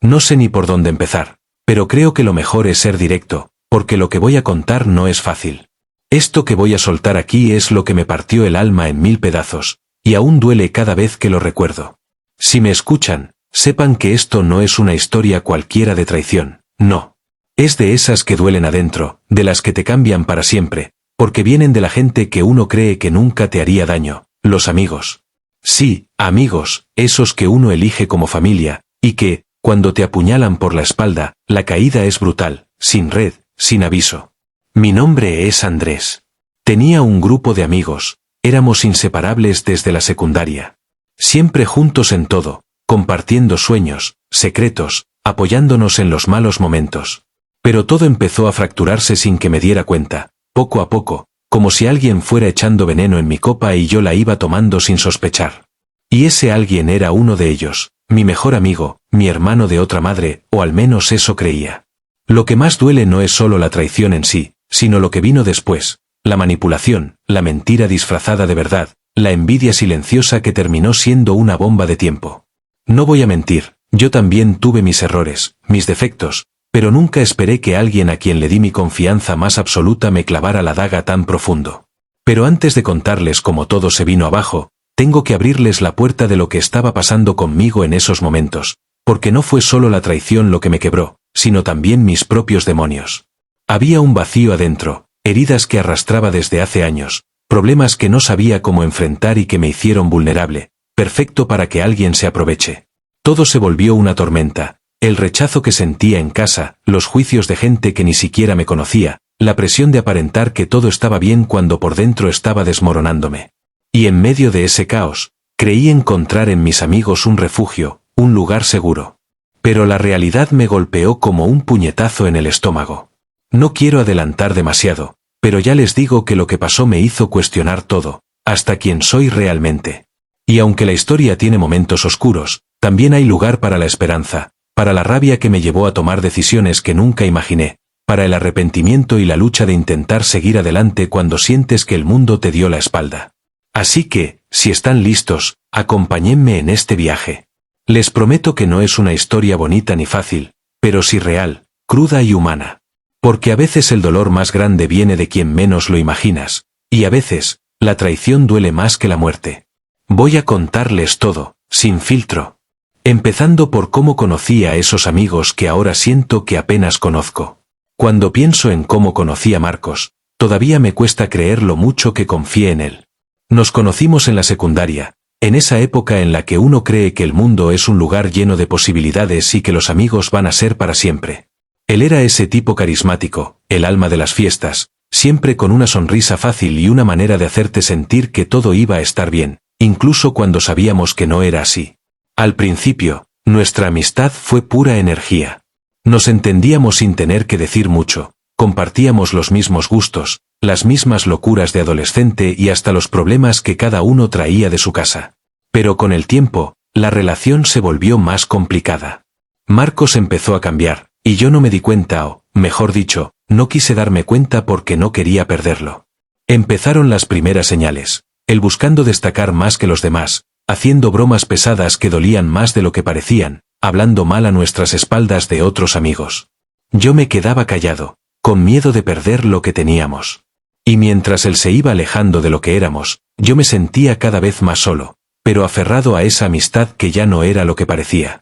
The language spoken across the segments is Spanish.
No sé ni por dónde empezar, pero creo que lo mejor es ser directo, porque lo que voy a contar no es fácil. Esto que voy a soltar aquí es lo que me partió el alma en 1000 pedazos, y aún duele cada vez que lo recuerdo. Si me escuchan, sepan que esto no es una historia cualquiera de traición, no. Es de esas que duelen adentro, de las que te cambian para siempre, porque vienen de la gente que uno cree que nunca te haría daño, los amigos. Sí, amigos, esos que uno elige como familia, y que, cuando te apuñalan por la espalda, la caída es brutal, sin red, sin aviso. Mi nombre es Andrés. Tenía un grupo de amigos, éramos inseparables desde la secundaria. Siempre juntos en todo, compartiendo sueños, secretos, apoyándonos en los malos momentos. Pero todo empezó a fracturarse sin que me diera cuenta, poco a poco, como si alguien fuera echando veneno en mi copa y yo la iba tomando sin sospechar. Y ese alguien era uno de ellos, mi mejor amigo, mi hermano de otra madre, o al menos eso creía. Lo que más duele no es solo la traición en sí, sino lo que vino después, la manipulación, la mentira disfrazada de verdad, la envidia silenciosa que terminó siendo una bomba de tiempo. No voy a mentir, yo también tuve mis errores, mis defectos, pero nunca esperé que alguien a quien le di mi confianza más absoluta me clavara la daga tan profundo. Pero antes de contarles cómo todo se vino abajo, tengo que abrirles la puerta de lo que estaba pasando conmigo en esos momentos, porque no fue solo la traición lo que me quebró, sino también mis propios demonios. Había un vacío adentro, heridas que arrastraba desde hace años, problemas que no sabía cómo enfrentar y que me hicieron vulnerable, perfecto para que alguien se aproveche. Todo se volvió una tormenta, el rechazo que sentía en casa, los juicios de gente que ni siquiera me conocía, la presión de aparentar que todo estaba bien cuando por dentro estaba desmoronándome. Y en medio de ese caos, creí encontrar en mis amigos un refugio, un lugar seguro. Pero la realidad me golpeó como un puñetazo en el estómago. No quiero adelantar demasiado, pero ya les digo que lo que pasó me hizo cuestionar todo, hasta quién soy realmente. Y aunque la historia tiene momentos oscuros, también hay lugar para la esperanza, para la rabia que me llevó a tomar decisiones que nunca imaginé, para el arrepentimiento y la lucha de intentar seguir adelante cuando sientes que el mundo te dio la espalda. Así que, si están listos, acompáñenme en este viaje. Les prometo que no es una historia bonita ni fácil, pero sí real, cruda y humana. Porque a veces el dolor más grande viene de quien menos lo imaginas, y a veces, la traición duele más que la muerte. Voy a contarles todo, sin filtro. Empezando por cómo conocí a esos amigos que ahora siento que apenas conozco. Cuando pienso en cómo conocí a Marcos, todavía me cuesta creer lo mucho que confié en él. Nos conocimos en la secundaria, en esa época en la que uno cree que el mundo es un lugar lleno de posibilidades y que los amigos van a ser para siempre. Él era ese tipo carismático, el alma de las fiestas, siempre con una sonrisa fácil y una manera de hacerte sentir que todo iba a estar bien, incluso cuando sabíamos que no era así. Al principio, nuestra amistad fue pura energía. Nos entendíamos sin tener que decir mucho, compartíamos los mismos gustos, las mismas locuras de adolescente y hasta los problemas que cada uno traía de su casa. Pero con el tiempo, la relación se volvió más complicada. Marcos empezó a cambiar, y yo no me di cuenta o, mejor dicho, no quise darme cuenta porque no quería perderlo. Empezaron las primeras señales, él buscando destacar más que los demás, haciendo bromas pesadas que dolían más de lo que parecían, hablando mal a nuestras espaldas de otros amigos. Yo me quedaba callado, con miedo de perder lo que teníamos. Y mientras él se iba alejando de lo que éramos, yo me sentía cada vez más solo, pero aferrado a esa amistad que ya no era lo que parecía.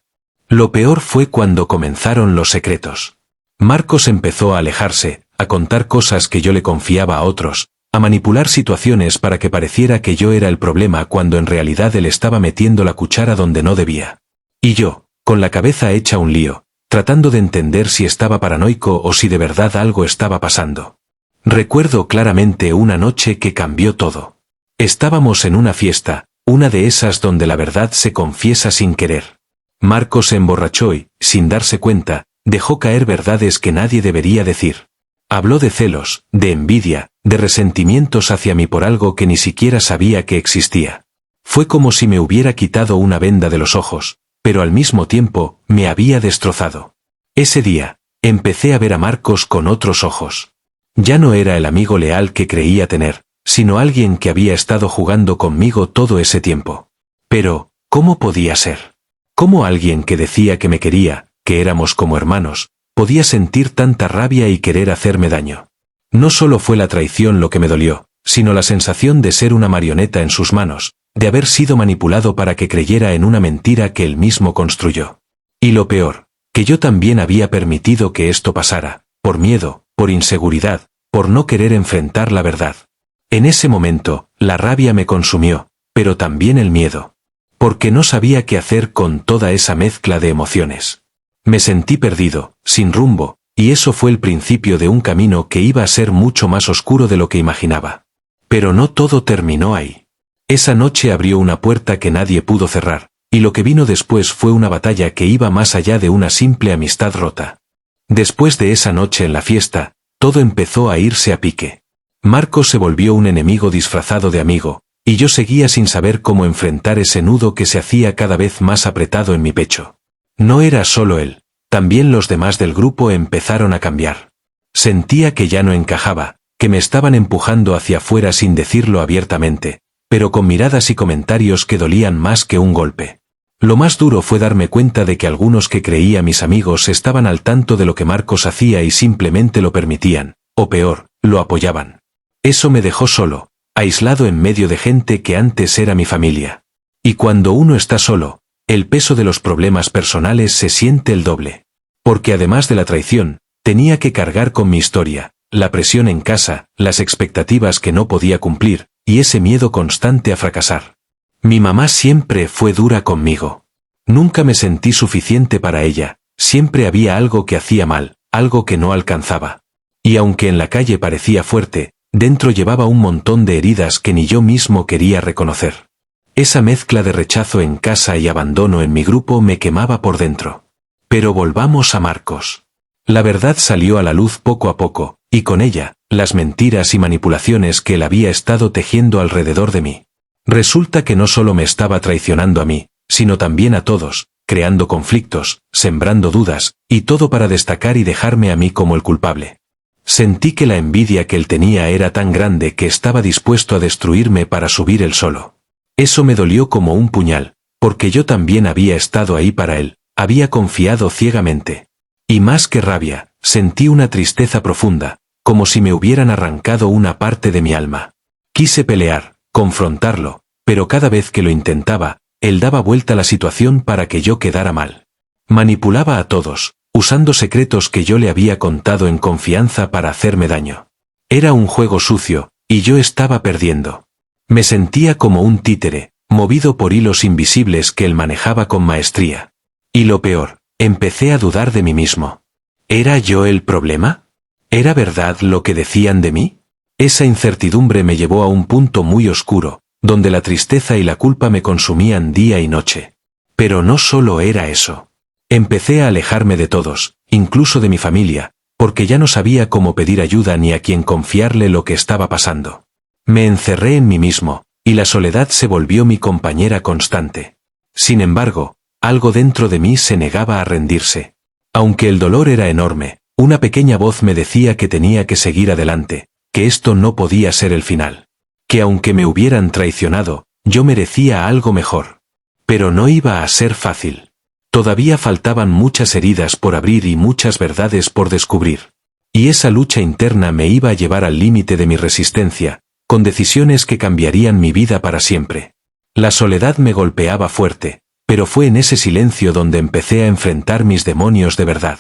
Lo peor fue cuando comenzaron los secretos. Marcos empezó a alejarse, a contar cosas que yo le confiaba a otros, a manipular situaciones para que pareciera que yo era el problema cuando en realidad él estaba metiendo la cuchara donde no debía. Y yo, con la cabeza hecha un lío, tratando de entender si estaba paranoico o si de verdad algo estaba pasando. Recuerdo claramente una noche que cambió todo. Estábamos en una fiesta, una de esas donde la verdad se confiesa sin querer. Marcos se emborrachó y, sin darse cuenta, dejó caer verdades que nadie debería decir. Habló de celos, de envidia, de resentimientos hacia mí por algo que ni siquiera sabía que existía. Fue como si me hubiera quitado una venda de los ojos, pero al mismo tiempo, me había destrozado. Ese día, empecé a ver a Marcos con otros ojos. Ya no era el amigo leal que creía tener, sino alguien que había estado jugando conmigo todo ese tiempo. Pero, ¿cómo podía ser? ¿Cómo alguien que decía que me quería, que éramos como hermanos, podía sentir tanta rabia y querer hacerme daño. No solo fue la traición lo que me dolió, sino la sensación de ser una marioneta en sus manos, de haber sido manipulado para que creyera en una mentira que él mismo construyó. Y lo peor, que yo también había permitido que esto pasara, por miedo, por inseguridad, por no querer enfrentar la verdad. En ese momento, la rabia me consumió, pero también el miedo. Porque no sabía qué hacer con toda esa mezcla de emociones. Me sentí perdido, sin rumbo, y eso fue el principio de un camino que iba a ser mucho más oscuro de lo que imaginaba. Pero no todo terminó ahí. Esa noche abrió una puerta que nadie pudo cerrar, y lo que vino después fue una batalla que iba más allá de una simple amistad rota. Después de esa noche en la fiesta, todo empezó a irse a pique. Marcos se volvió un enemigo disfrazado de amigo, y yo seguía sin saber cómo enfrentar ese nudo que se hacía cada vez más apretado en mi pecho. No era solo él, también los demás del grupo empezaron a cambiar. Sentía que ya no encajaba, que me estaban empujando hacia afuera sin decirlo abiertamente, pero con miradas y comentarios que dolían más que un golpe. Lo más duro fue darme cuenta de que algunos que creía mis amigos estaban al tanto de lo que Marcos hacía y simplemente lo permitían, o peor, lo apoyaban. Eso me dejó solo, aislado en medio de gente que antes era mi familia. Y cuando uno está solo, el peso de los problemas personales se siente el doble. Porque además de la traición, tenía que cargar con mi historia, la presión en casa, las expectativas que no podía cumplir, y ese miedo constante a fracasar. Mi mamá siempre fue dura conmigo. Nunca me sentí suficiente para ella, siempre había algo que hacía mal, algo que no alcanzaba. Y aunque en la calle parecía fuerte, dentro llevaba un montón de heridas que ni yo mismo quería reconocer. Esa mezcla de rechazo en casa y abandono en mi grupo me quemaba por dentro. Pero volvamos a Marcos. La verdad salió a la luz poco a poco, y con ella, las mentiras y manipulaciones que él había estado tejiendo alrededor de mí. Resulta que no solo me estaba traicionando a mí, sino también a todos, creando conflictos, sembrando dudas, y todo para destacar y dejarme a mí como el culpable. Sentí que la envidia que él tenía era tan grande que estaba dispuesto a destruirme para subir él solo. Eso me dolió como un puñal, porque yo también había estado ahí para él, había confiado ciegamente. Y más que rabia, sentí una tristeza profunda, como si me hubieran arrancado una parte de mi alma. Quise pelear, confrontarlo, pero cada vez que lo intentaba, él daba vuelta a la situación para que yo quedara mal. Manipulaba a todos, usando secretos que yo le había contado en confianza para hacerme daño. Era un juego sucio, y yo estaba perdiendo. Me sentía como un títere, movido por hilos invisibles que él manejaba con maestría. Y lo peor, empecé a dudar de mí mismo. ¿Era yo el problema? ¿Era verdad lo que decían de mí? Esa incertidumbre me llevó a un punto muy oscuro, donde la tristeza y la culpa me consumían día y noche. Pero no solo era eso. Empecé a alejarme de todos, incluso de mi familia, porque ya no sabía cómo pedir ayuda ni a quién confiarle lo que estaba pasando. Me encerré en mí mismo, y la soledad se volvió mi compañera constante. Sin embargo, algo dentro de mí se negaba a rendirse. Aunque el dolor era enorme, una pequeña voz me decía que tenía que seguir adelante, que esto no podía ser el final. Que aunque me hubieran traicionado, yo merecía algo mejor. Pero no iba a ser fácil. Todavía faltaban muchas heridas por abrir y muchas verdades por descubrir. Y esa lucha interna me iba a llevar al límite de mi resistencia, con decisiones que cambiarían mi vida para siempre. La soledad me golpeaba fuerte, pero fue en ese silencio donde empecé a enfrentar mis demonios de verdad.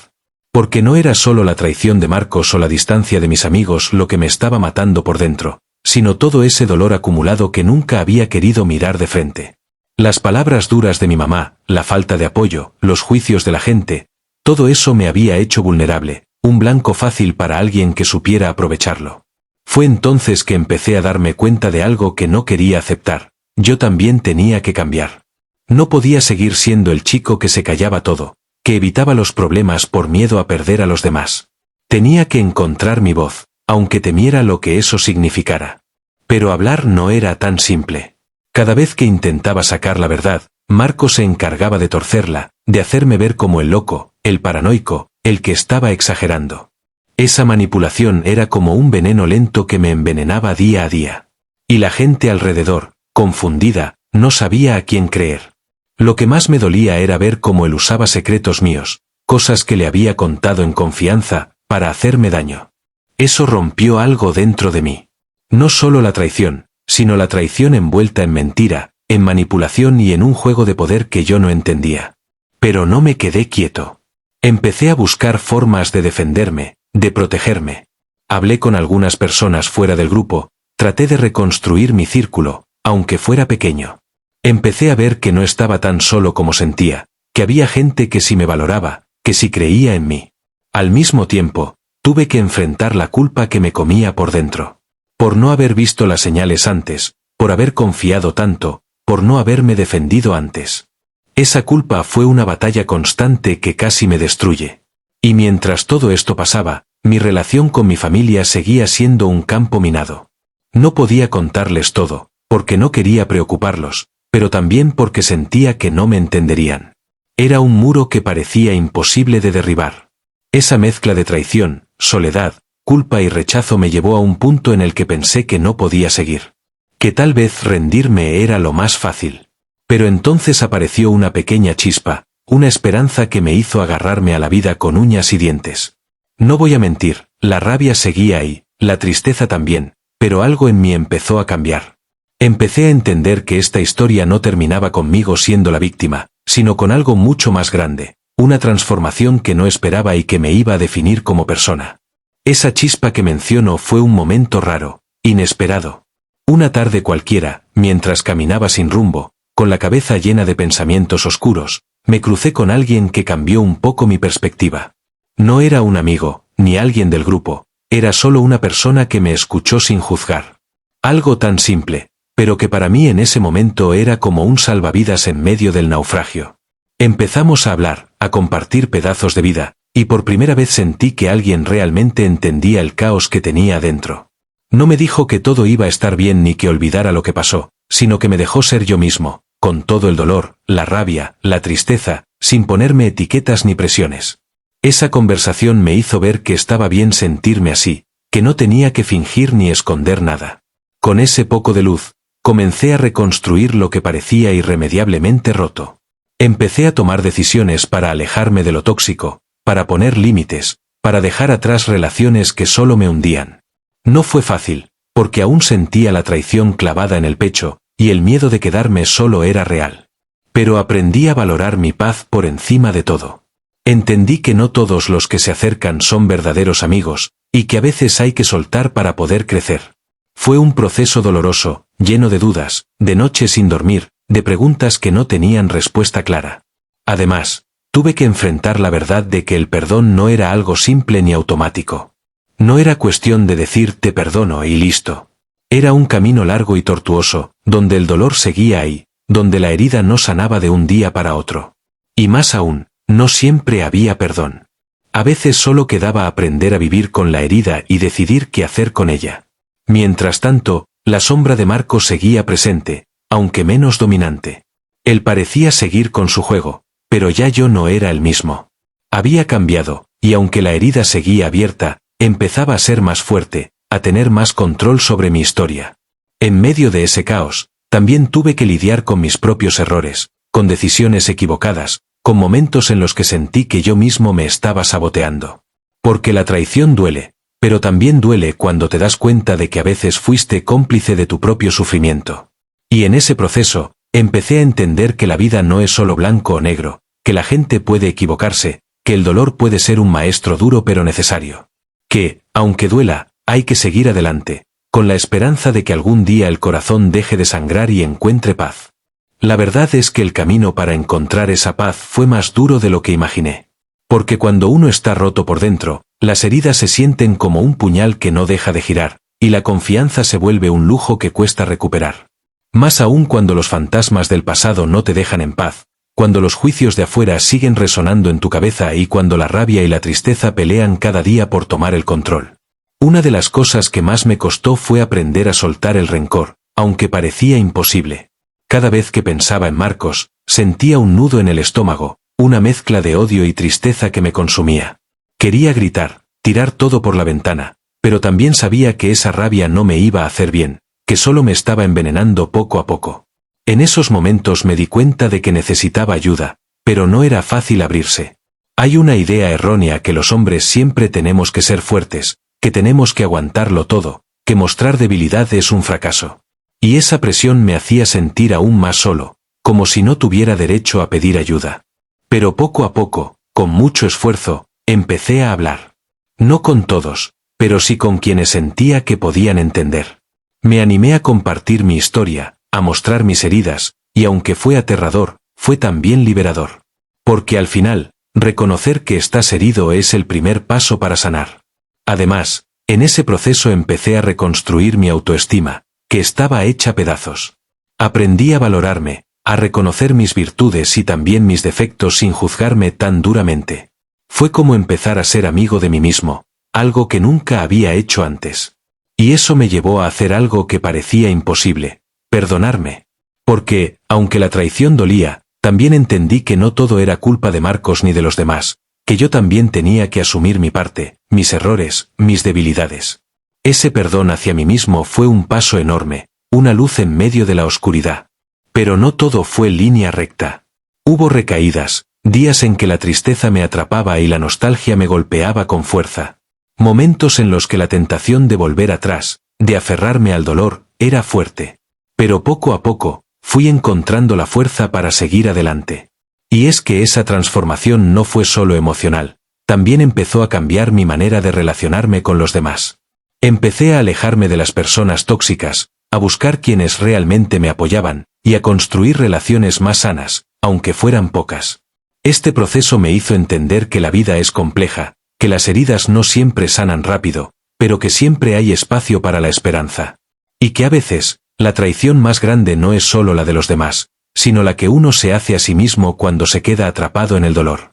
Porque no era solo la traición de Marcos o la distancia de mis amigos lo que me estaba matando por dentro, sino todo ese dolor acumulado que nunca había querido mirar de frente. Las palabras duras de mi mamá, la falta de apoyo, los juicios de la gente, todo eso me había hecho vulnerable, un blanco fácil para alguien que supiera aprovecharlo. Fue entonces que empecé a darme cuenta de algo que no quería aceptar. Yo también tenía que cambiar. No podía seguir siendo el chico que se callaba todo, que evitaba los problemas por miedo a perder a los demás. Tenía que encontrar mi voz, aunque temiera lo que eso significara. Pero hablar no era tan simple. Cada vez que intentaba sacar la verdad, Marcos se encargaba de torcerla, de hacerme ver como el loco, el paranoico, el que estaba exagerando. Esa manipulación era como un veneno lento que me envenenaba día a día. Y la gente alrededor, confundida, no sabía a quién creer. Lo que más me dolía era ver cómo él usaba secretos míos, cosas que le había contado en confianza, para hacerme daño. Eso rompió algo dentro de mí. No solo la traición, sino la traición envuelta en mentira, en manipulación y en un juego de poder que yo no entendía. Pero no me quedé quieto. Empecé a buscar formas de defenderme, de protegerme. Hablé con algunas personas fuera del grupo, traté de reconstruir mi círculo, aunque fuera pequeño. Empecé a ver que no estaba tan solo como sentía, que había gente que sí me valoraba, que sí creía en mí. Al mismo tiempo, tuve que enfrentar la culpa que me comía por dentro. Por no haber visto las señales antes, por haber confiado tanto, por no haberme defendido antes. Esa culpa fue una batalla constante que casi me destruye. Y mientras todo esto pasaba, mi relación con mi familia seguía siendo un campo minado. No podía contarles todo, porque no quería preocuparlos, pero también porque sentía que no me entenderían. Era un muro que parecía imposible de derribar. Esa mezcla de traición, soledad, culpa y rechazo me llevó a un punto en el que pensé que no podía seguir. Que tal vez rendirme era lo más fácil. Pero entonces apareció una pequeña chispa, una esperanza que me hizo agarrarme a la vida con uñas y dientes. No voy a mentir, la rabia seguía ahí, la tristeza también, pero algo en mí empezó a cambiar. Empecé a entender que esta historia no terminaba conmigo siendo la víctima, sino con algo mucho más grande, una transformación que no esperaba y que me iba a definir como persona. Esa chispa que menciono fue un momento raro, inesperado. Una tarde cualquiera, mientras caminaba sin rumbo, con la cabeza llena de pensamientos oscuros, me crucé con alguien que cambió un poco mi perspectiva. No era un amigo, ni alguien del grupo, era solo una persona que me escuchó sin juzgar. Algo tan simple, pero que para mí en ese momento era como un salvavidas en medio del naufragio. Empezamos a hablar, a compartir pedazos de vida, y por primera vez sentí que alguien realmente entendía el caos que tenía adentro. No me dijo que todo iba a estar bien ni que olvidara lo que pasó, sino que me dejó ser yo mismo, con todo el dolor, la rabia, la tristeza, sin ponerme etiquetas ni presiones. Esa conversación me hizo ver que estaba bien sentirme así, que no tenía que fingir ni esconder nada. Con ese poco de luz, comencé a reconstruir lo que parecía irremediablemente roto. Empecé a tomar decisiones para alejarme de lo tóxico, para poner límites, para dejar atrás relaciones que solo me hundían. No fue fácil, porque aún sentía la traición clavada en el pecho, y el miedo de quedarme solo era real. Pero aprendí a valorar mi paz por encima de todo. Entendí que no todos los que se acercan son verdaderos amigos, y que a veces hay que soltar para poder crecer. Fue un proceso doloroso, lleno de dudas, de noches sin dormir, de preguntas que no tenían respuesta clara. Además, tuve que enfrentar la verdad de que el perdón no era algo simple ni automático. No era cuestión de decir te perdono y listo. Era un camino largo y tortuoso, donde el dolor seguía ahí, donde la herida no sanaba de un día para otro. Y más aún, no siempre había perdón. A veces solo quedaba aprender a vivir con la herida y decidir qué hacer con ella. Mientras tanto, la sombra de Marcos seguía presente, aunque menos dominante. Él parecía seguir con su juego, pero ya yo no era el mismo. Había cambiado, y aunque la herida seguía abierta, empezaba a ser más fuerte, a tener más control sobre mi historia. En medio de ese caos, también tuve que lidiar con mis propios errores, con decisiones equivocadas, con momentos en los que sentí que yo mismo me estaba saboteando. Porque la traición duele, pero también duele cuando te das cuenta de que a veces fuiste cómplice de tu propio sufrimiento. Y en ese proceso, empecé a entender que la vida no es solo blanco o negro, que la gente puede equivocarse, que el dolor puede ser un maestro duro pero necesario. Que, aunque duela, hay que seguir adelante, con la esperanza de que algún día el corazón deje de sangrar y encuentre paz. La verdad es que el camino para encontrar esa paz fue más duro de lo que imaginé. Porque cuando uno está roto por dentro, las heridas se sienten como un puñal que no deja de girar, y la confianza se vuelve un lujo que cuesta recuperar. Más aún cuando los fantasmas del pasado no te dejan en paz, cuando los juicios de afuera siguen resonando en tu cabeza y cuando la rabia y la tristeza pelean cada día por tomar el control. Una de las cosas que más me costó fue aprender a soltar el rencor, aunque parecía imposible. Cada vez que pensaba en Marcos, sentía un nudo en el estómago, una mezcla de odio y tristeza que me consumía. Quería gritar, tirar todo por la ventana, pero también sabía que esa rabia no me iba a hacer bien, que solo me estaba envenenando poco a poco. En esos momentos me di cuenta de que necesitaba ayuda, pero no era fácil abrirse. Hay una idea errónea que los hombres siempre tenemos que ser fuertes, que tenemos que aguantarlo todo, que mostrar debilidad es un fracaso. Y esa presión me hacía sentir aún más solo, como si no tuviera derecho a pedir ayuda. Pero poco a poco, con mucho esfuerzo, empecé a hablar. No con todos, pero sí con quienes sentía que podían entender. Me animé a compartir mi historia, a mostrar mis heridas, y aunque fue aterrador, fue también liberador. Porque al final, reconocer que estás herido es el primer paso para sanar. Además, en ese proceso empecé a reconstruir mi autoestima, que estaba hecha pedazos. Aprendí a valorarme, a reconocer mis virtudes y también mis defectos sin juzgarme tan duramente. Fue como empezar a ser amigo de mí mismo, algo que nunca había hecho antes. Y eso me llevó a hacer algo que parecía imposible, perdonarme. Porque, aunque la traición dolía, también entendí que no todo era culpa de Marcos ni de los demás, que yo también tenía que asumir mi parte, mis errores, mis debilidades. Ese perdón hacia mí mismo fue un paso enorme, una luz en medio de la oscuridad. Pero no todo fue línea recta. Hubo recaídas, días en que la tristeza me atrapaba y la nostalgia me golpeaba con fuerza. Momentos en los que la tentación de volver atrás, de aferrarme al dolor, era fuerte. Pero poco a poco, fui encontrando la fuerza para seguir adelante. Y es que esa transformación no fue solo emocional, también empezó a cambiar mi manera de relacionarme con los demás. Empecé a alejarme de las personas tóxicas, a buscar quienes realmente me apoyaban, y a construir relaciones más sanas, aunque fueran pocas. Este proceso me hizo entender que la vida es compleja, que las heridas no siempre sanan rápido, pero que siempre hay espacio para la esperanza. Y que a veces, la traición más grande no es solo la de los demás, sino la que uno se hace a sí mismo cuando se queda atrapado en el dolor.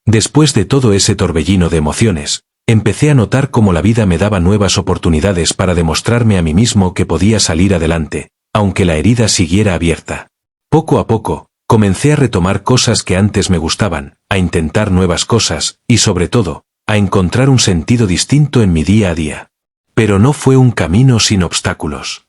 Después de todo ese torbellino de emociones, empecé a notar cómo la vida me daba nuevas oportunidades para demostrarme a mí mismo que podía salir adelante, aunque la herida siguiera abierta. Poco a poco, comencé a retomar cosas que antes me gustaban, a intentar nuevas cosas, y sobre todo, a encontrar un sentido distinto en mi día a día. Pero no fue un camino sin obstáculos.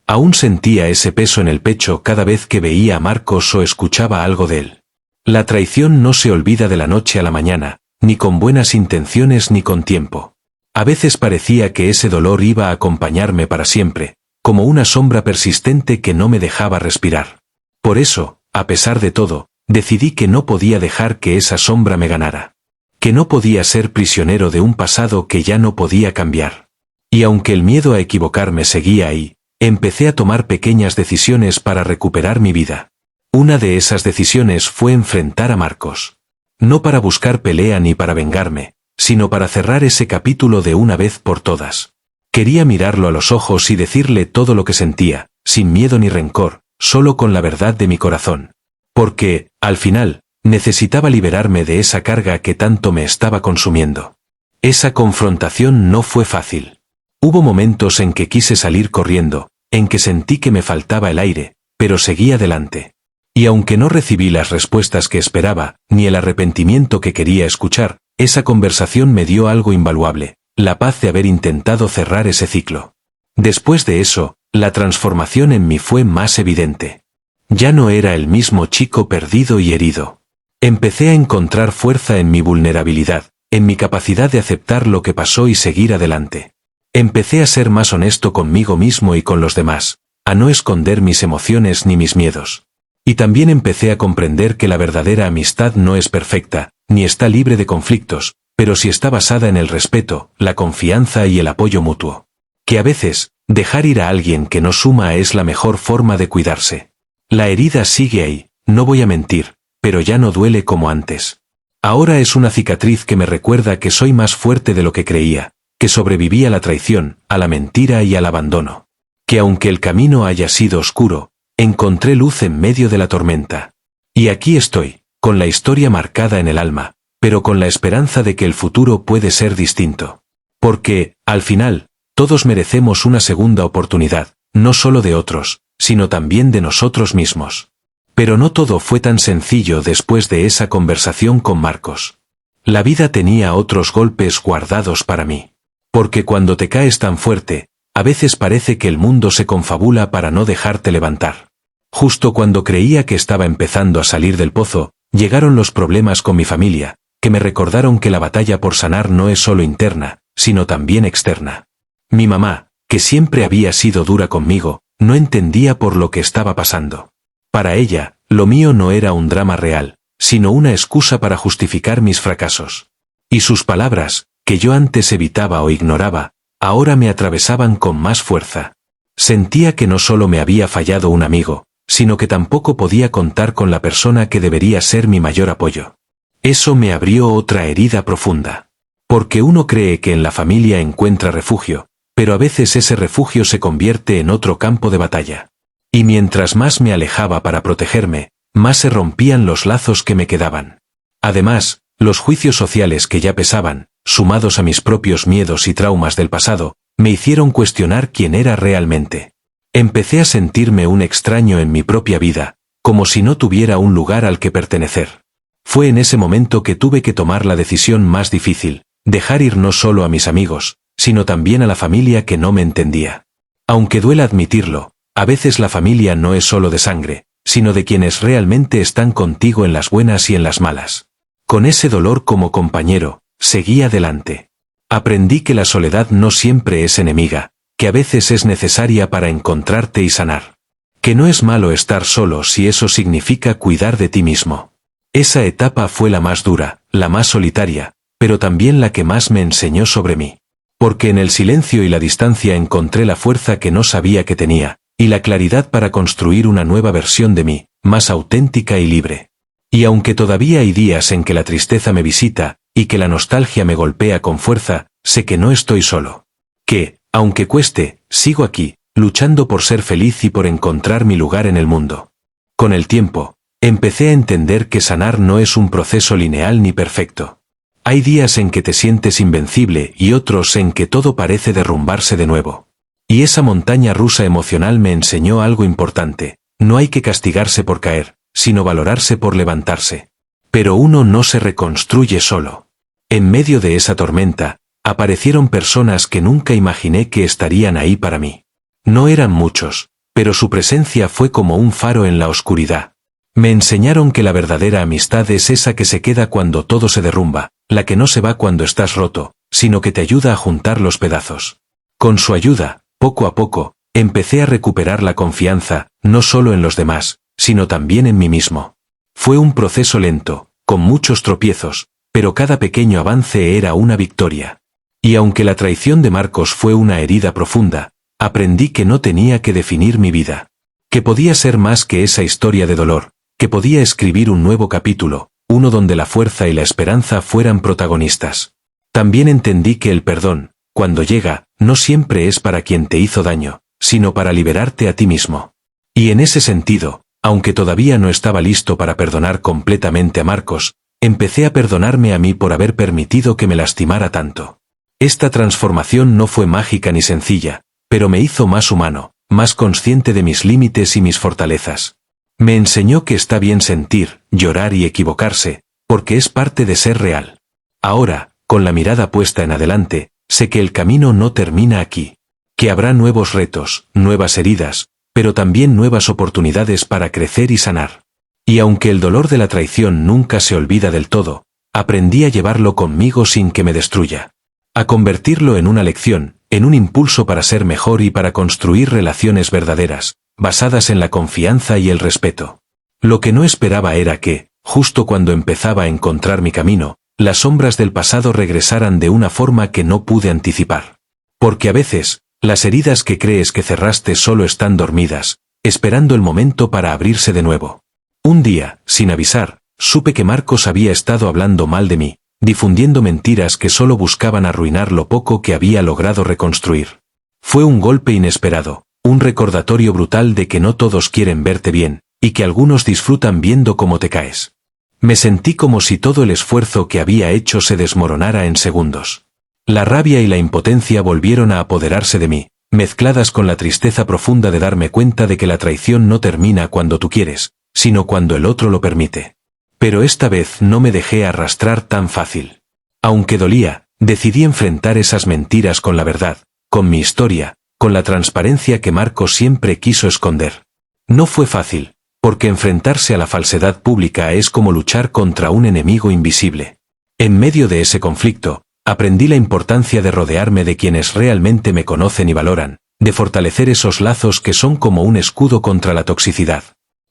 Aún sentía ese peso en el pecho cada vez que veía a Marcos o escuchaba algo de él. La traición no se olvida de la noche a la mañana, ni con buenas intenciones ni con tiempo. A veces parecía que ese dolor iba a acompañarme para siempre, como una sombra persistente que no me dejaba respirar. Por eso, a pesar de todo, decidí que no podía dejar que esa sombra me ganara. Que no podía ser prisionero de un pasado que ya no podía cambiar. Y aunque el miedo a equivocarme seguía ahí, empecé a tomar pequeñas decisiones para recuperar mi vida. Una de esas decisiones fue enfrentar a Marcos. No para buscar pelea ni para vengarme, sino para cerrar ese capítulo de una vez por todas. Quería mirarlo a los ojos y decirle todo lo que sentía, sin miedo ni rencor, solo con la verdad de mi corazón. Porque, al final, necesitaba liberarme de esa carga que tanto me estaba consumiendo. Esa confrontación no fue fácil. Hubo momentos en que quise salir corriendo, en que sentí que me faltaba el aire, pero seguí adelante. Y aunque no recibí las respuestas que esperaba, ni el arrepentimiento que quería escuchar, esa conversación me dio algo invaluable, la paz de haber intentado cerrar ese ciclo. Después de eso, la transformación en mí fue más evidente. Ya no era el mismo chico perdido y herido. Empecé a encontrar fuerza en mi vulnerabilidad, en mi capacidad de aceptar lo que pasó y seguir adelante. Empecé a ser más honesto conmigo mismo y con los demás, a no esconder mis emociones ni mis miedos. Y también empecé a comprender que la verdadera amistad no es perfecta, ni está libre de conflictos, pero sí está basada en el respeto, la confianza y el apoyo mutuo. Que a veces, dejar ir a alguien que no suma es la mejor forma de cuidarse. La herida sigue ahí, no voy a mentir, pero ya no duele como antes. Ahora es una cicatriz que me recuerda que soy más fuerte de lo que creía, que sobreviví a la traición, a la mentira y al abandono. Que aunque el camino haya sido oscuro, encontré luz en medio de la tormenta. Y aquí estoy, con la historia marcada en el alma, pero con la esperanza de que el futuro puede ser distinto. Porque, al final, todos merecemos una segunda oportunidad, no solo de otros, sino también de nosotros mismos. Pero no todo fue tan sencillo después de esa conversación con Marcos. La vida tenía otros golpes guardados para mí. Porque cuando te caes tan fuerte, a veces parece que el mundo se confabula para no dejarte levantar. Justo cuando creía que estaba empezando a salir del pozo, llegaron los problemas con mi familia, que me recordaron que la batalla por sanar no es solo interna, sino también externa. Mi mamá, que siempre había sido dura conmigo, no entendía por lo que estaba pasando. Para ella, lo mío no era un drama real, sino una excusa para justificar mis fracasos. Y sus palabras, que yo antes evitaba o ignoraba, ahora me atravesaban con más fuerza. Sentía que no solo me había fallado un amigo, sino que tampoco podía contar con la persona que debería ser mi mayor apoyo. Eso me abrió otra herida profunda. Porque uno cree que en la familia encuentra refugio, pero a veces ese refugio se convierte en otro campo de batalla. Y mientras más me alejaba para protegerme, más se rompían los lazos que me quedaban. Además, los juicios sociales que ya pesaban, sumados a mis propios miedos y traumas del pasado, me hicieron cuestionar quién era realmente. Empecé a sentirme un extraño en mi propia vida, como si no tuviera un lugar al que pertenecer. Fue en ese momento que tuve que tomar la decisión más difícil, dejar ir no solo a mis amigos, sino también a la familia que no me entendía. Aunque duela admitirlo, a veces la familia no es solo de sangre, sino de quienes realmente están contigo en las buenas y en las malas. Con ese dolor como compañero, seguí adelante. Aprendí que la soledad no siempre es enemiga, que a veces es necesaria para encontrarte y sanar. Que no es malo estar solo si eso significa cuidar de ti mismo. Esa etapa fue la más dura, la más solitaria, pero también la que más me enseñó sobre mí. Porque en el silencio y la distancia encontré la fuerza que no sabía que tenía, y la claridad para construir una nueva versión de mí, más auténtica y libre. Y aunque todavía hay días en que la tristeza me visita, y que la nostalgia me golpea con fuerza, sé que no estoy solo. Que, aunque cueste, sigo aquí, luchando por ser feliz y por encontrar mi lugar en el mundo. Con el tiempo, empecé a entender que sanar no es un proceso lineal ni perfecto. Hay días en que te sientes invencible y otros en que todo parece derrumbarse de nuevo. Y esa montaña rusa emocional me enseñó algo importante: no hay que castigarse por caer, sino valorarse por levantarse. Pero uno no se reconstruye solo. En medio de esa tormenta, aparecieron personas que nunca imaginé que estarían ahí para mí. No eran muchos, pero su presencia fue como un faro en la oscuridad. Me enseñaron que la verdadera amistad es esa que se queda cuando todo se derrumba, la que no se va cuando estás roto, sino que te ayuda a juntar los pedazos. Con su ayuda, poco a poco, empecé a recuperar la confianza, no solo en los demás, sino también en mí mismo. Fue un proceso lento, con muchos tropiezos, pero cada pequeño avance era una victoria. Y aunque la traición de Marcos fue una herida profunda, aprendí que no tenía que definir mi vida. Que podía ser más que esa historia de dolor, que podía escribir un nuevo capítulo, uno donde la fuerza y la esperanza fueran protagonistas. También entendí que el perdón, cuando llega, no siempre es para quien te hizo daño, sino para liberarte a ti mismo. Y en ese sentido, aunque todavía no estaba listo para perdonar completamente a Marcos, empecé a perdonarme a mí por haber permitido que me lastimara tanto. Esta transformación no fue mágica ni sencilla, pero me hizo más humano, más consciente de mis límites y mis fortalezas. Me enseñó que está bien sentir, llorar y equivocarse, porque es parte de ser real. Ahora, con la mirada puesta en adelante, sé que el camino no termina aquí. Que habrá nuevos retos, nuevas heridas, pero también nuevas oportunidades para crecer y sanar. Y aunque el dolor de la traición nunca se olvida del todo, aprendí a llevarlo conmigo sin que me destruya. A convertirlo en una lección, en un impulso para ser mejor y para construir relaciones verdaderas, basadas en la confianza y el respeto. Lo que no esperaba era que, justo cuando empezaba a encontrar mi camino, las sombras del pasado regresaran de una forma que no pude anticipar. Porque a veces, las heridas que crees que cerraste solo están dormidas, esperando el momento para abrirse de nuevo. Un día, sin avisar, supe que Marcos había estado hablando mal de mí, difundiendo mentiras que solo buscaban arruinar lo poco que había logrado reconstruir. Fue un golpe inesperado, un recordatorio brutal de que no todos quieren verte bien, y que algunos disfrutan viendo cómo te caes. Me sentí como si todo el esfuerzo que había hecho se desmoronara en segundos. La rabia y la impotencia volvieron a apoderarse de mí, mezcladas con la tristeza profunda de darme cuenta de que la traición no termina cuando tú quieres, sino cuando el otro lo permite. Pero esta vez no me dejé arrastrar tan fácil. Aunque dolía, decidí enfrentar esas mentiras con la verdad, con mi historia, con la transparencia que Marcos siempre quiso esconder. No fue fácil, porque enfrentarse a la falsedad pública es como luchar contra un enemigo invisible. En medio de ese conflicto, aprendí la importancia de rodearme de quienes realmente me conocen y valoran, de fortalecer esos lazos que son como un escudo contra la toxicidad.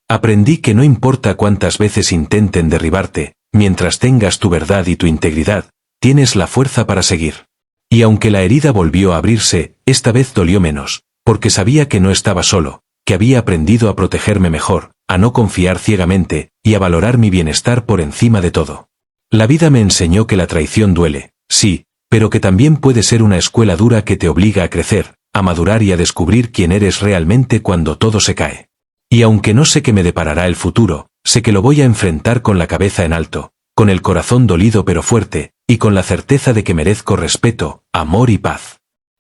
Aprendí que no importa cuántas veces intenten derribarte, mientras tengas tu verdad y tu integridad, tienes la fuerza para seguir. Y aunque la herida volvió a abrirse, esta vez dolió menos, porque sabía que no estaba solo, que había aprendido a protegerme mejor, a no confiar ciegamente, y a valorar mi bienestar por encima de todo. La vida me enseñó que la traición duele, sí, pero que también puede ser una escuela dura que te obliga a crecer, a madurar y a descubrir quién eres realmente cuando todo se cae. Y aunque no sé qué me deparará el futuro, sé que lo voy a enfrentar con la cabeza en alto, con el corazón dolido pero fuerte, y con la certeza de que merezco respeto, amor y paz.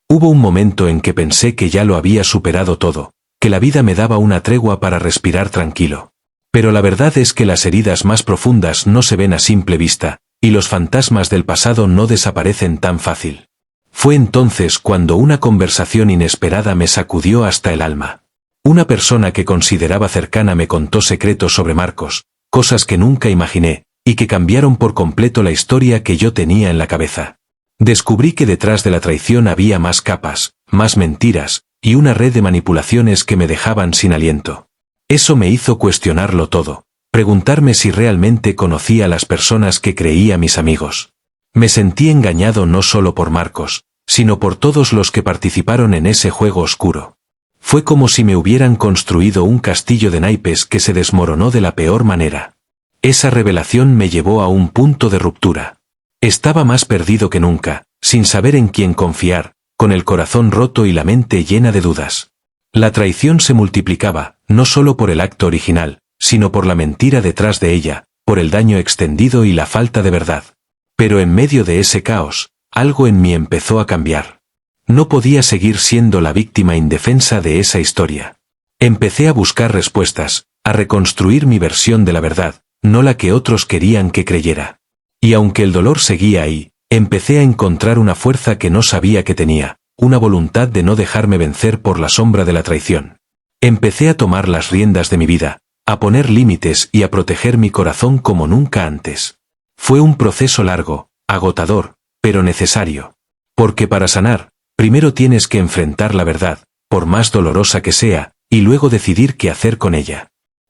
Hubo un momento en que pensé que ya lo había superado todo, que la vida me daba una tregua para respirar tranquilo. Pero la verdad es que las heridas más profundas no se ven a simple vista, y los fantasmas del pasado no desaparecen tan fácil. Fue entonces cuando una conversación inesperada me sacudió hasta el alma. Una persona que consideraba cercana me contó secretos sobre Marcos, cosas que nunca imaginé, y que cambiaron por completo la historia que yo tenía en la cabeza. Descubrí que detrás de la traición había más capas, más mentiras, y una red de manipulaciones que me dejaban sin aliento. Eso me hizo cuestionarlo todo, preguntarme si realmente conocía a las personas que creía mis amigos. Me sentí engañado no solo por Marcos, sino por todos los que participaron en ese juego oscuro. Fue como si me hubieran construido un castillo de naipes que se desmoronó de la peor manera. Esa revelación me llevó a un punto de ruptura. Estaba más perdido que nunca, sin saber en quién confiar, con el corazón roto y la mente llena de dudas. La traición se multiplicaba, no solo por el acto original, sino por la mentira detrás de ella, por el daño extendido y la falta de verdad. Pero en medio de ese caos, algo en mí empezó a cambiar. No podía seguir siendo la víctima indefensa de esa historia. Empecé a buscar respuestas, a reconstruir mi versión de la verdad, no la que otros querían que creyera. Y aunque el dolor seguía ahí, empecé a encontrar una fuerza que no sabía que tenía, una voluntad de no dejarme vencer por la sombra de la traición. Empecé a tomar las riendas de mi vida, a poner límites y a proteger mi corazón como nunca antes. Fue un proceso largo, agotador, pero necesario. Porque para sanar, primero tienes que enfrentar la verdad, por más dolorosa que sea, y luego decidir qué hacer con ella.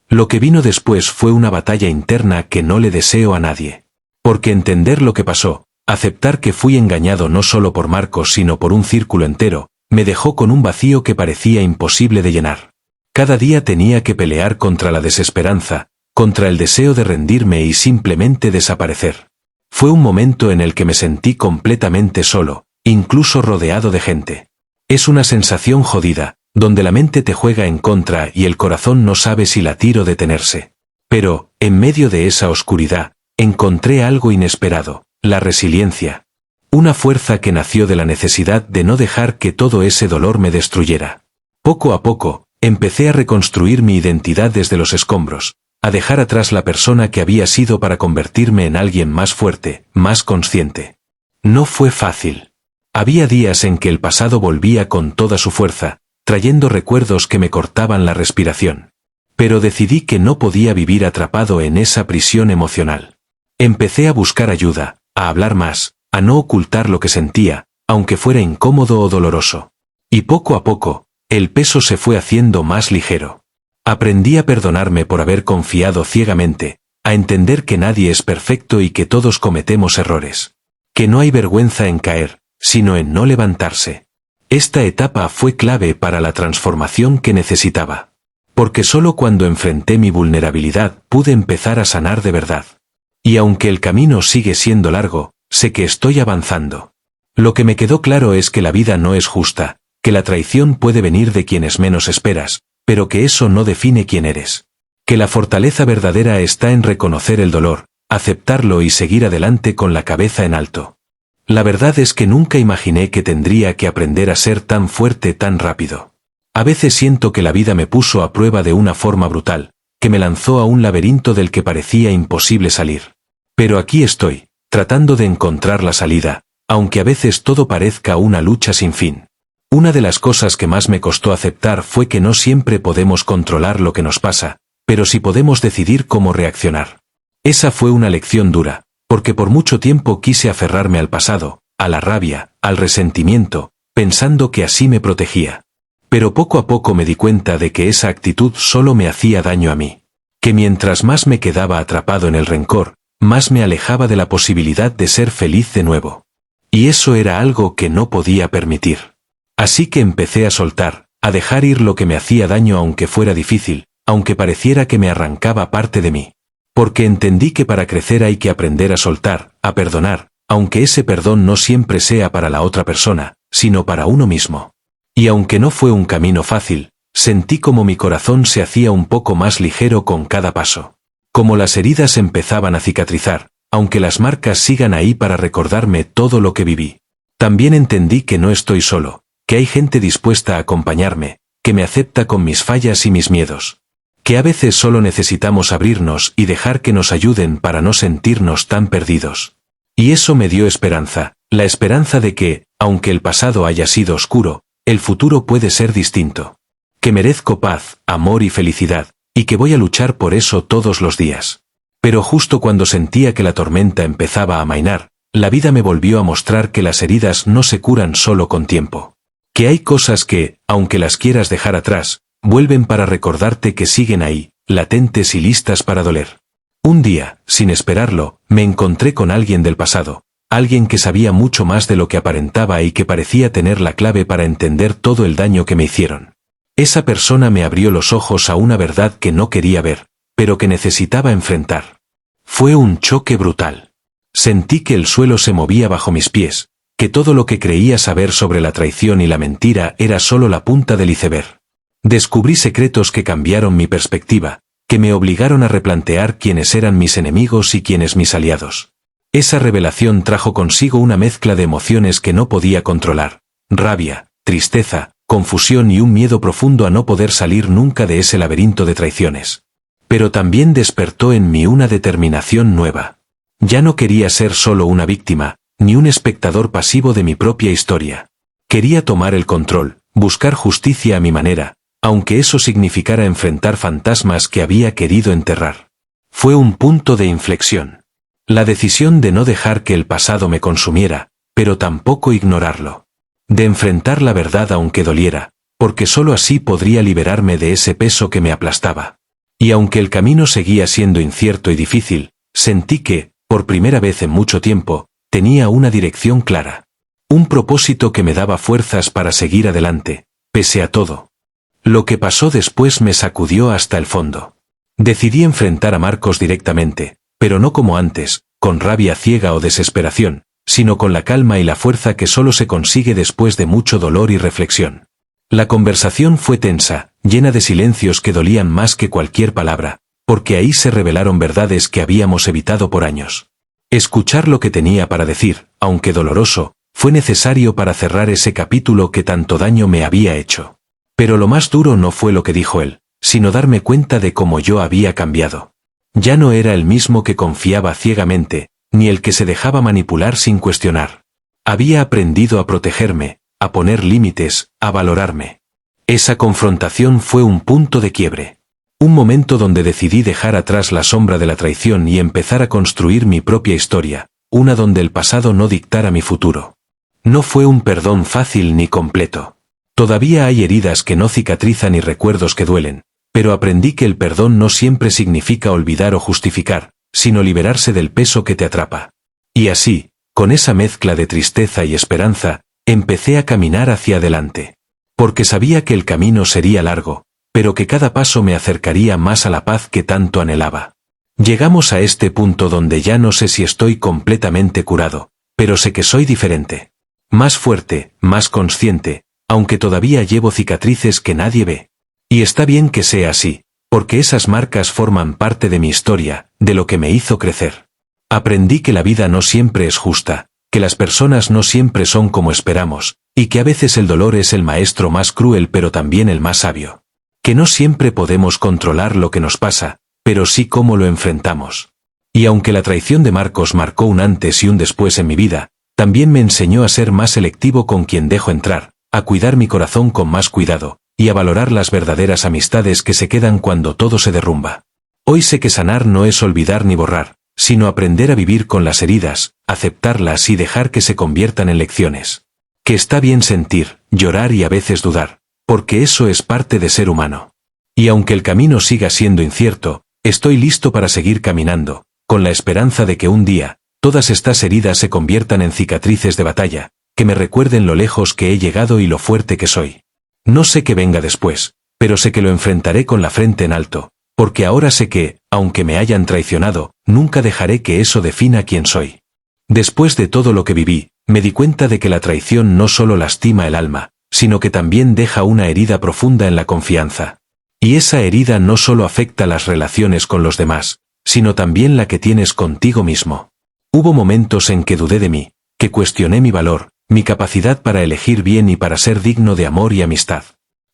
Lo que vino después fue una batalla interna que no le deseo a nadie. Porque entender lo que pasó, aceptar que fui engañado no solo por Marcos sino por un círculo entero, me dejó con un vacío que parecía imposible de llenar. Cada día tenía que pelear contra la desesperanza, contra el deseo de rendirme y simplemente desaparecer. Fue un momento en el que me sentí completamente solo, incluso rodeado de gente. Es una sensación jodida, donde la mente te juega en contra y el corazón no sabe si latir o detenerse. Pero, en medio de esa oscuridad, encontré algo inesperado, la resiliencia. Una fuerza que nació de la necesidad de no dejar que todo ese dolor me destruyera. Poco a poco, empecé a reconstruir mi identidad desde los escombros, a dejar atrás la persona que había sido para convertirme en alguien más fuerte, más consciente. No fue fácil. Había días en que el pasado volvía con toda su fuerza, trayendo recuerdos que me cortaban la respiración. Pero decidí que no podía vivir atrapado en esa prisión emocional. Empecé a buscar ayuda, a hablar más, a no ocultar lo que sentía, aunque fuera incómodo o doloroso. Y poco a poco, el peso se fue haciendo más ligero. Aprendí a perdonarme por haber confiado ciegamente, a entender que nadie es perfecto y que todos cometemos errores. Que no hay vergüenza en caer, sino en no levantarse. Esta etapa fue clave para la transformación que necesitaba. Porque solo cuando enfrenté mi vulnerabilidad pude empezar a sanar de verdad. Y aunque el camino sigue siendo largo, sé que estoy avanzando. Lo que me quedó claro es que la vida no es justa, que la traición puede venir de quienes menos esperas, pero que eso no define quién eres. Que la fortaleza verdadera está en reconocer el dolor, aceptarlo y seguir adelante con la cabeza en alto. La verdad es que nunca imaginé que tendría que aprender a ser tan fuerte tan rápido. A veces siento que la vida me puso a prueba de una forma brutal, que me lanzó a un laberinto del que parecía imposible salir. Pero aquí estoy, tratando de encontrar la salida, aunque a veces todo parezca una lucha sin fin. Una de las cosas que más me costó aceptar fue que no siempre podemos controlar lo que nos pasa, pero sí podemos decidir cómo reaccionar. Esa fue una lección dura, porque por mucho tiempo quise aferrarme al pasado, a la rabia, al resentimiento, pensando que así me protegía. Pero poco a poco me di cuenta de que esa actitud solo me hacía daño a mí, que mientras más me quedaba atrapado en el rencor, más me alejaba de la posibilidad de ser feliz de nuevo. Y eso era algo que no podía permitir. Así que empecé a soltar, a dejar ir lo que me hacía daño aunque fuera difícil, aunque pareciera que me arrancaba parte de mí. Porque entendí que para crecer hay que aprender a soltar, a perdonar, aunque ese perdón no siempre sea para la otra persona, sino para uno mismo. Y aunque no fue un camino fácil, sentí como mi corazón se hacía un poco más ligero con cada paso. Como las heridas empezaban a cicatrizar, aunque las marcas sigan ahí para recordarme todo lo que viví. También entendí que no estoy solo, que hay gente dispuesta a acompañarme, que me acepta con mis fallas y mis miedos. Que a veces solo necesitamos abrirnos y dejar que nos ayuden para no sentirnos tan perdidos. Y eso me dio esperanza, la esperanza de que, aunque el pasado haya sido oscuro, el futuro puede ser distinto. Que merezco paz, amor y felicidad, y que voy a luchar por eso todos los días. Pero justo cuando sentía que la tormenta empezaba a amainar, la vida me volvió a mostrar que las heridas no se curan solo con tiempo. Que hay cosas que, aunque las quieras dejar atrás, vuelven para recordarte que siguen ahí, latentes y listas para doler. Un día, sin esperarlo, me encontré con alguien del pasado, alguien que sabía mucho más de lo que aparentaba y que parecía tener la clave para entender todo el daño que me hicieron. Esa persona me abrió los ojos a una verdad que no quería ver, pero que necesitaba enfrentar. Fue un choque brutal. Sentí que el suelo se movía bajo mis pies, que todo lo que creía saber sobre la traición y la mentira era solo la punta del iceberg. Descubrí secretos que cambiaron mi perspectiva, que me obligaron a replantear quiénes eran mis enemigos y quiénes mis aliados. Esa revelación trajo consigo una mezcla de emociones que no podía controlar: rabia, tristeza, confusión y un miedo profundo a no poder salir nunca de ese laberinto de traiciones. Pero también despertó en mí una determinación nueva. Ya no quería ser solo una víctima, ni un espectador pasivo de mi propia historia. Quería tomar el control, buscar justicia a mi manera, aunque eso significara enfrentar fantasmas que había querido enterrar. Fue un punto de inflexión. La decisión de no dejar que el pasado me consumiera, pero tampoco ignorarlo. De enfrentar la verdad aunque doliera, porque sólo así podría liberarme de ese peso que me aplastaba. Y aunque el camino seguía siendo incierto y difícil, sentí que, por primera vez en mucho tiempo, tenía una dirección clara. Un propósito que me daba fuerzas para seguir adelante, pese a todo. Lo que pasó después me sacudió hasta el fondo. Decidí enfrentar a Marcos directamente, pero no como antes, con rabia ciega o desesperación, sino con la calma y la fuerza que solo se consigue después de mucho dolor y reflexión. La conversación fue tensa, llena de silencios que dolían más que cualquier palabra, porque ahí se revelaron verdades que habíamos evitado por años. Escuchar lo que tenía para decir, aunque doloroso, fue necesario para cerrar ese capítulo que tanto daño me había hecho. Pero lo más duro no fue lo que dijo él, sino darme cuenta de cómo yo había cambiado. Ya no era el mismo que confiaba ciegamente, ni el que se dejaba manipular sin cuestionar. Había aprendido a protegerme, a poner límites, a valorarme. Esa confrontación fue un punto de quiebre. Un momento donde decidí dejar atrás la sombra de la traición y empezar a construir mi propia historia, una donde el pasado no dictara mi futuro. No fue un perdón fácil ni completo. Todavía hay heridas que no cicatrizan y recuerdos que duelen, pero aprendí que el perdón no siempre significa olvidar o justificar, sino liberarse del peso que te atrapa. Y así, con esa mezcla de tristeza y esperanza, empecé a caminar hacia adelante. Porque sabía que el camino sería largo, pero que cada paso me acercaría más a la paz que tanto anhelaba. Llegamos a este punto donde ya no sé si estoy completamente curado, pero sé que soy diferente. Más fuerte, más consciente, aunque todavía llevo cicatrices que nadie ve. Y está bien que sea así, porque esas marcas forman parte de mi historia, de lo que me hizo crecer. Aprendí que la vida no siempre es justa, que las personas no siempre son como esperamos, y que a veces el dolor es el maestro más cruel pero también el más sabio. Que no siempre podemos controlar lo que nos pasa, pero sí cómo lo enfrentamos. Y aunque la traición de Marcos marcó un antes y un después en mi vida, también me enseñó a ser más selectivo con quien dejo entrar, a cuidar mi corazón con más cuidado, y a valorar las verdaderas amistades que se quedan cuando todo se derrumba. Hoy sé que sanar no es olvidar ni borrar, sino aprender a vivir con las heridas, aceptarlas y dejar que se conviertan en lecciones. Que está bien sentir, llorar y a veces dudar, porque eso es parte de ser humano. Y aunque el camino siga siendo incierto, estoy listo para seguir caminando, con la esperanza de que un día, todas estas heridas se conviertan en cicatrices de batalla, que me recuerden lo lejos que he llegado y lo fuerte que soy. No sé qué venga después, pero sé que lo enfrentaré con la frente en alto, porque ahora sé que, aunque me hayan traicionado, nunca dejaré que eso defina quién soy. Después de todo lo que viví, me di cuenta de que la traición no solo lastima el alma, sino que también deja una herida profunda en la confianza. Y esa herida no solo afecta las relaciones con los demás, sino también la que tienes contigo mismo. Hubo momentos en que dudé de mí, que cuestioné mi valor, mi capacidad para elegir bien y para ser digno de amor y amistad.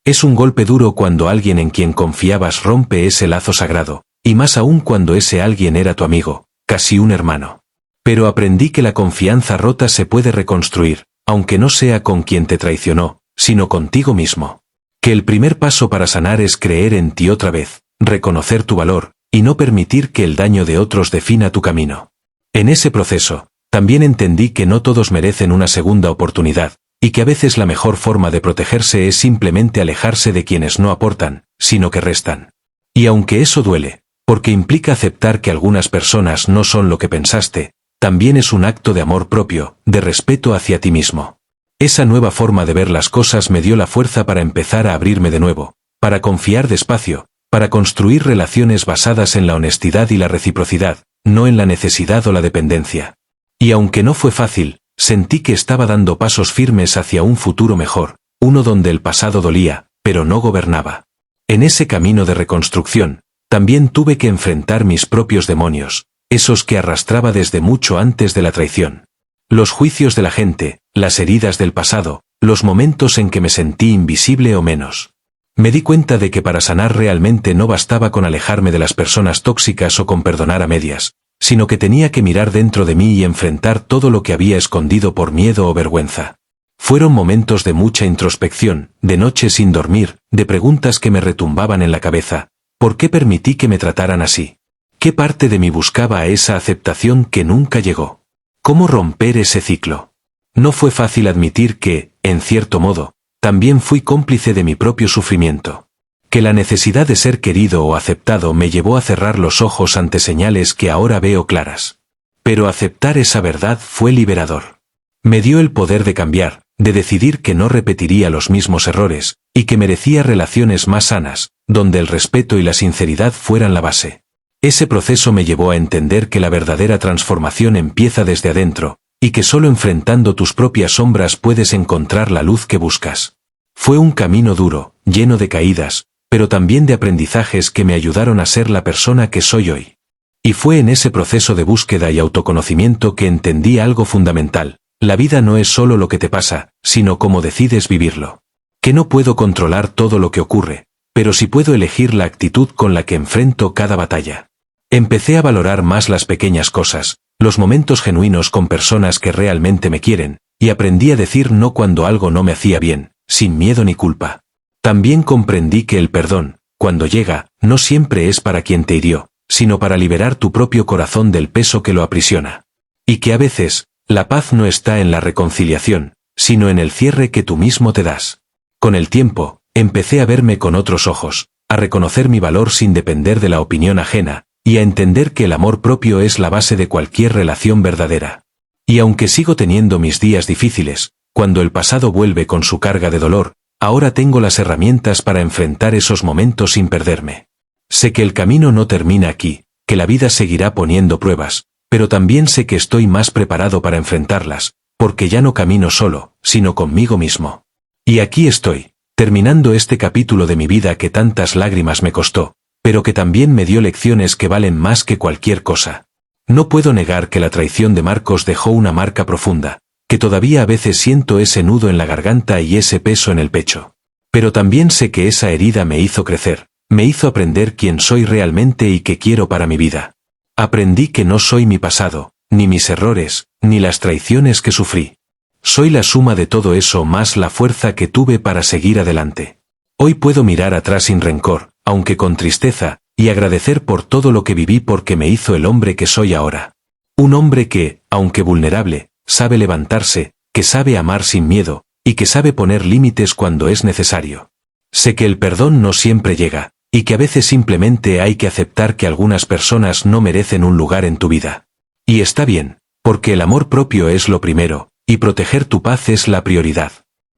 Es un golpe duro cuando alguien en quien confiabas rompe ese lazo sagrado, y más aún cuando ese alguien era tu amigo, casi un hermano. Pero aprendí que la confianza rota se puede reconstruir, aunque no sea con quien te traicionó, sino contigo mismo. Que el primer paso para sanar es creer en ti otra vez, reconocer tu valor, y no permitir que el daño de otros defina tu camino. En ese proceso, también entendí que no todos merecen una segunda oportunidad, y que a veces la mejor forma de protegerse es simplemente alejarse de quienes no aportan, sino que restan. Y aunque eso duele, porque implica aceptar que algunas personas no son lo que pensaste, también es un acto de amor propio, de respeto hacia ti mismo. Esa nueva forma de ver las cosas me dio la fuerza para empezar a abrirme de nuevo, para confiar despacio, para construir relaciones basadas en la honestidad y la reciprocidad, no en la necesidad o la dependencia. Y aunque no fue fácil, sentí que estaba dando pasos firmes hacia un futuro mejor, uno donde el pasado dolía, pero no gobernaba. En ese camino de reconstrucción, también tuve que enfrentar mis propios demonios, esos que arrastraba desde mucho antes de la traición. Los juicios de la gente, las heridas del pasado, los momentos en que me sentí invisible o menos. Me di cuenta de que para sanar realmente no bastaba con alejarme de las personas tóxicas o con perdonar a medias, sino que tenía que mirar dentro de mí y enfrentar todo lo que había escondido por miedo o vergüenza. Fueron momentos de mucha introspección, de noches sin dormir, de preguntas que me retumbaban en la cabeza. ¿Por qué permití que me trataran así? ¿Qué parte de mí buscaba esa aceptación que nunca llegó? ¿Cómo romper ese ciclo? No fue fácil admitir que, en cierto modo, también fui cómplice de mi propio sufrimiento. Que la necesidad de ser querido o aceptado me llevó a cerrar los ojos ante señales que ahora veo claras. Pero aceptar esa verdad fue liberador. Me dio el poder de cambiar, de decidir que no repetiría los mismos errores, y que merecía relaciones más sanas, donde el respeto y la sinceridad fueran la base. Ese proceso me llevó a entender que la verdadera transformación empieza desde adentro, y que solo enfrentando tus propias sombras puedes encontrar la luz que buscas. Fue un camino duro, lleno de caídas, pero también de aprendizajes que me ayudaron a ser la persona que soy hoy. Y fue en ese proceso de búsqueda y autoconocimiento que entendí algo fundamental: la vida no es solo lo que te pasa, sino cómo decides vivirlo. Que no puedo controlar todo lo que ocurre, pero sí puedo elegir la actitud con la que enfrento cada batalla. Empecé a valorar más las pequeñas cosas, los momentos genuinos con personas que realmente me quieren, y aprendí a decir no cuando algo no me hacía bien, sin miedo ni culpa. También comprendí que el perdón, cuando llega, no siempre es para quien te hirió, sino para liberar tu propio corazón del peso que lo aprisiona. Y que a veces, la paz no está en la reconciliación, sino en el cierre que tú mismo te das. Con el tiempo, empecé a verme con otros ojos, a reconocer mi valor sin depender de la opinión ajena, y a entender que el amor propio es la base de cualquier relación verdadera. Y aunque sigo teniendo mis días difíciles, cuando el pasado vuelve con su carga de dolor, ahora tengo las herramientas para enfrentar esos momentos sin perderme. Sé que el camino no termina aquí, que la vida seguirá poniendo pruebas, pero también sé que estoy más preparado para enfrentarlas, porque ya no camino solo, sino conmigo mismo. Y aquí estoy, terminando este capítulo de mi vida que tantas lágrimas me costó, pero que también me dio lecciones que valen más que cualquier cosa. No puedo negar que la traición de Marcos dejó una marca profunda, que todavía a veces siento ese nudo en la garganta y ese peso en el pecho. Pero también sé que esa herida me hizo crecer, me hizo aprender quién soy realmente y qué quiero para mi vida. Aprendí que no soy mi pasado, ni mis errores, ni las traiciones que sufrí. Soy la suma de todo eso más la fuerza que tuve para seguir adelante. Hoy puedo mirar atrás sin rencor, aunque con tristeza, y agradecer por todo lo que viví porque me hizo el hombre que soy ahora. Un hombre que, aunque vulnerable, sabe levantarse, que sabe amar sin miedo, y que sabe poner límites cuando es necesario. Sé que el perdón no siempre llega, y que a veces simplemente hay que aceptar que algunas personas no merecen un lugar en tu vida. Y está bien, porque el amor propio es lo primero, y proteger tu paz es la prioridad.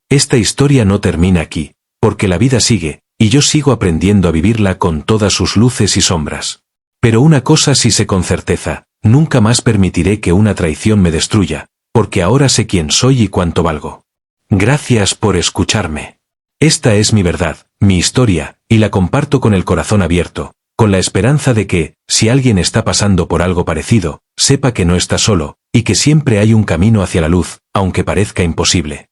Esta historia no termina aquí, porque la vida sigue, y yo sigo aprendiendo a vivirla con todas sus luces y sombras. Pero una cosa sí sé con certeza, nunca más permitiré que una traición me destruya, porque ahora sé quién soy y cuánto valgo. Gracias por escucharme. Esta es mi verdad, mi historia, y la comparto con el corazón abierto, con la esperanza de que, si alguien está pasando por algo parecido, sepa que no está solo, y que siempre hay un camino hacia la luz, aunque parezca imposible.